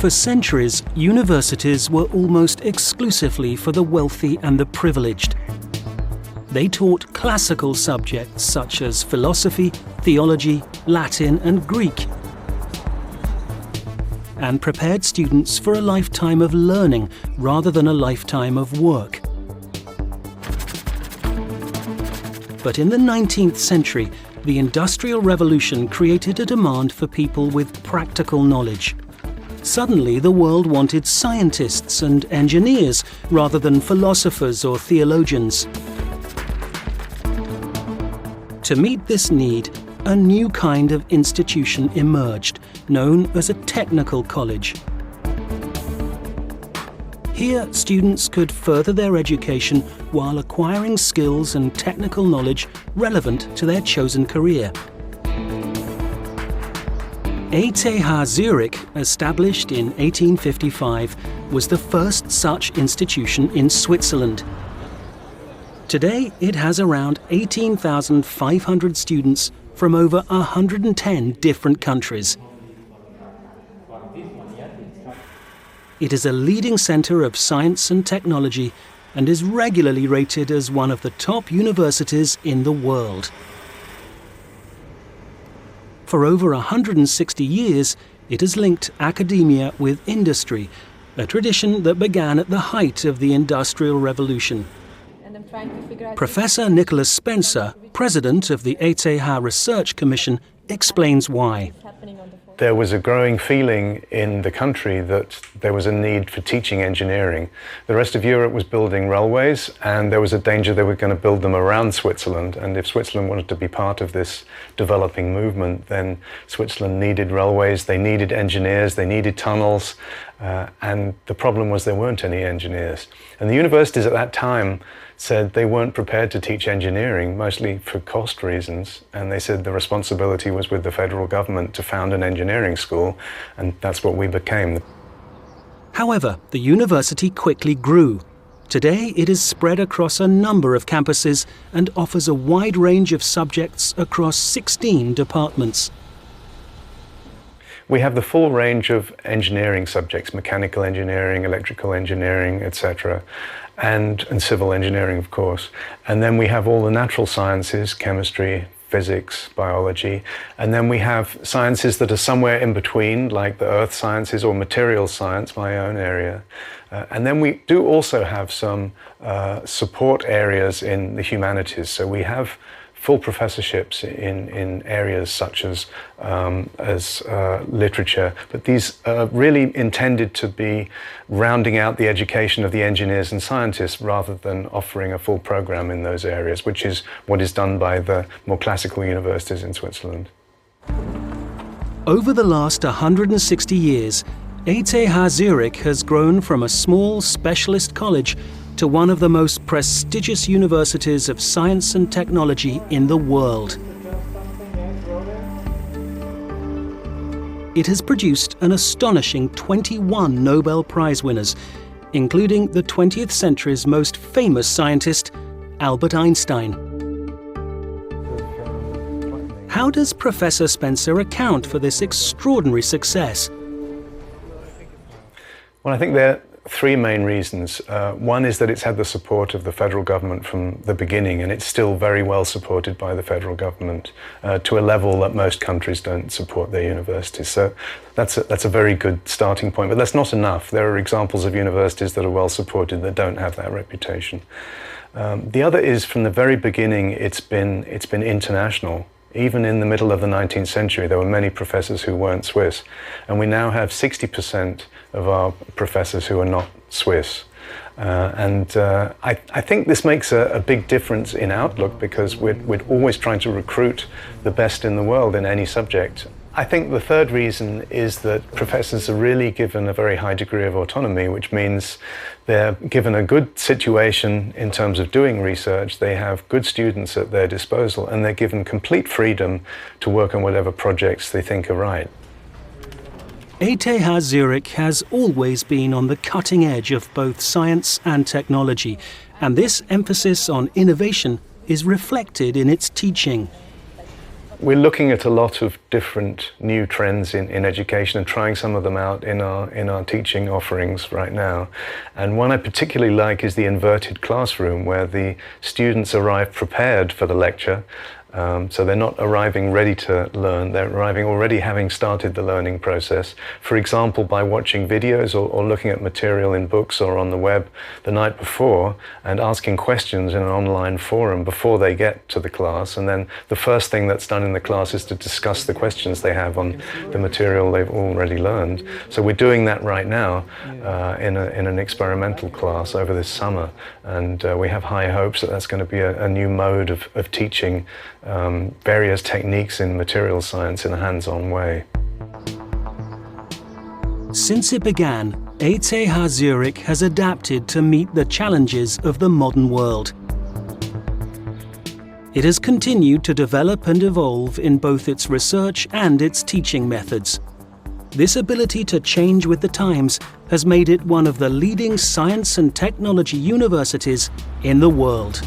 For centuries, universities were almost exclusively for the wealthy and the privileged. They taught classical subjects such as philosophy, theology, Latin and Greek, and prepared students for a lifetime of learning rather than a lifetime of work. But in the 19th century, the Industrial Revolution created a demand for people with practical knowledge. Suddenly, the world wanted scientists and engineers rather than philosophers or theologians. To meet this need, a new kind of institution emerged, known as a technical college. Here, students could further their education while acquiring skills and technical knowledge relevant to their chosen career. ETH Zurich, established in 1855, was the first such institution in Switzerland. Today, it has around 18,500 students from over 110 different countries. It is a leading centre of science and technology and is regularly rated as one of the top universities in the world. For over 160 years, it has linked academia with industry, a tradition that began at the height of the Industrial Revolution. Professor Nicholas Spencer, president of the ETH Research Commission, explains why. There was a growing feeling in the country that there was a need for teaching engineering. The rest of Europe was building railways, and there was a danger they were going to build them around Switzerland. And if Switzerland wanted to be part of this developing movement, then Switzerland needed railways, they needed engineers, they needed tunnels, and the problem was there weren't any engineers. And the universities at that time said they weren't prepared to teach engineering, mostly for cost reasons, and they said the responsibility was with the federal government to found an engineering school, and that's what we became. However, the university quickly grew. Today, it is spread across a number of campuses and offers a wide range of subjects across 16 departments. We have the full range of engineering subjects, mechanical engineering, electrical engineering, etc., and civil engineering, of course. And then we have all the natural sciences, chemistry, physics, biology, and then we have sciences that are somewhere in between, like the earth sciences or material science, my own area. And then we do also have some support areas in the humanities. So we have full professorships in areas such as literature, but these are really intended to be rounding out the education of the engineers and scientists rather than offering a full program in those areas, which is what is done by the more classical universities in Switzerland. Over the last 160 years, ETH Zurich has grown from a small specialist college to one of the most prestigious universities of science and technology in the world. It has produced an astonishing 21 Nobel Prize winners, including the 20th century's most famous scientist, Albert Einstein. How does Professor Spencer account for this extraordinary success? Well, I think there are three main reasons. One is that it's had the support of the federal government from the beginning, and it's still very well supported by the federal government to a level that most countries don't support their universities. So that's a very good starting point, but that's not enough. There are examples of universities that are well supported that don't have that reputation. The other is, from the very beginning, it's been international. Even in the middle of the 19th century, there were many professors who weren't Swiss, and we now have 60% of our professors who are not Swiss. I think this makes a big difference in outlook, because we're always trying to recruit the best in the world in any subject. I think the third reason is that professors are really given a very high degree of autonomy, which means they're given a good situation in terms of doing research, they have good students at their disposal, and they're given complete freedom to work on whatever projects they think are right. ETH Zurich has always been on the cutting edge of both science and technology, and this emphasis on innovation is reflected in its teaching. we're looking at a lot of different new trends in education and trying some of them out in our teaching offerings right now. And one I particularly like is the inverted classroom, where the students arrive prepared for the lecture. So they're not arriving ready to learn, they're arriving already having started the learning process. For example, by watching videos or looking at material in books or on the web the night before and asking questions in an online forum before they get to the class. And then the first thing that's done in the class is to discuss the questions they have on the material they've already learned. So we're doing that right now in an experimental class over this summer. And we have high hopes that that's going to be a new mode of teaching various techniques in material science in a hands-on way. Since it began, ETH Zurich has adapted to meet the challenges of the modern world. It has continued to develop and evolve in both its research and its teaching methods. This ability to change with the times has made it one of the leading science and technology universities in the world.